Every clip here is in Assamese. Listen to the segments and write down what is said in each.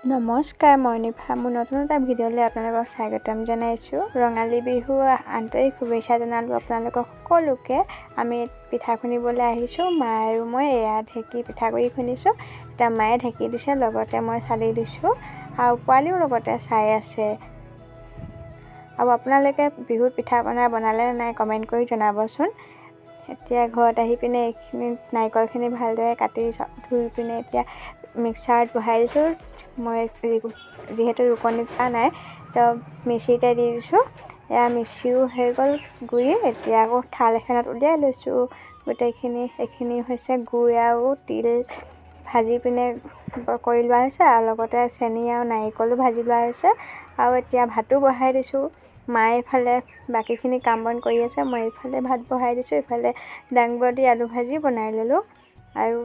নমস্কাৰ, মই নিভা মোৰ নতুন এটা ভিডিঅ'লৈ আপোনালোকক স্বাগতম জনাইছোঁ। ৰঙালী বিহু আন্তৰিক শুভেচ্ছা জনালোঁ আপোনালোকক সকলোকে। আমি পিঠা খুন্দিবলৈ আহিছোঁ। মা আৰু মই এয়া ঢেঁকী পিঠাগুড়ি খুন্দিছোঁ। এতিয়া মায়ে ঢেঁকী দিছে, লগতে মই চালি দিছোঁ আৰু পোৱালিও লগতে চাই আছে। আৰু আপোনালোকে বিহুত পিঠা পনা বনালে নাই কমেণ্ট কৰি জনাবচোন। এতিয়া ঘৰত আহি পিনে এইখিনি নাৰিকলখিনি ভালদৰে কাটি ধুই পিনে এতিয়া মিক্সাৰত বহাই দিছোঁ। মই যিহেতু ৰুকনি পোৱা নাই তো মিক্সিতে দি দিছোঁ। এয়া মিক্সিও হৈ গ'ল গুড়ি। এতিয়া আকৌ থাল এখনত উলিয়াই লৈছোঁ গোটেইখিনি। এইখিনি হৈছে গুড় আৰু তিল ভাজি পিনে কৰি লোৱা হৈছে আৰু লগতে চেনি আৰু নাৰিকলো ভাজি লোৱা হৈছে। আৰু এতিয়া ভাতো বহাই দিছোঁ। মায়ে এইফালে বাকীখিনি কাম বন কৰি আছে, মই এইফালে ভাত বহাই দিছোঁ। এইফালে দাংবডি আলু ভাজি বনাই ল'লোঁ। আৰু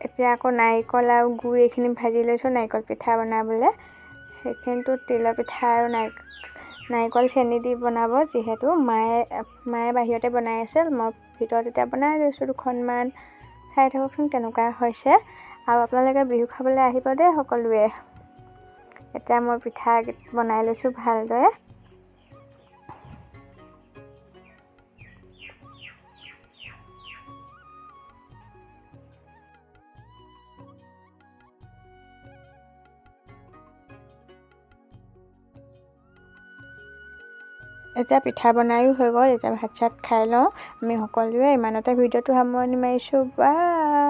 এতিয়া আকৌ নাৰিকল আৰু গুড় এইখিনি ভাজি লৈছোঁ নাৰিকল পিঠা বনাবলৈ। সেইখিনিতো তিলৰ পিঠা আৰু নাৰিকল চেনি দি বনাব, যিহেতু মায়ে বাহিৰতে বনাই আছে, মই ভিতৰত এতিয়া বনাই লৈছোঁ দুখনমান। চাই থাককচোন কেনেকুৱা হৈছে। আৰু আপোনালোকে বিহু খাবলৈ আহিব দেই সকলোৱে। এতিয়া মই পিঠা বনাই লৈছোঁ ভালদৰে। এতিয়া পিঠা বনায়ো হৈ গ'ল। এতিয়া ভাত চাত খাই লওঁ আমি সকলোৱে। ইমানতে ভিডিঅ'টো সামৰণি মাৰিছোঁ। বাই।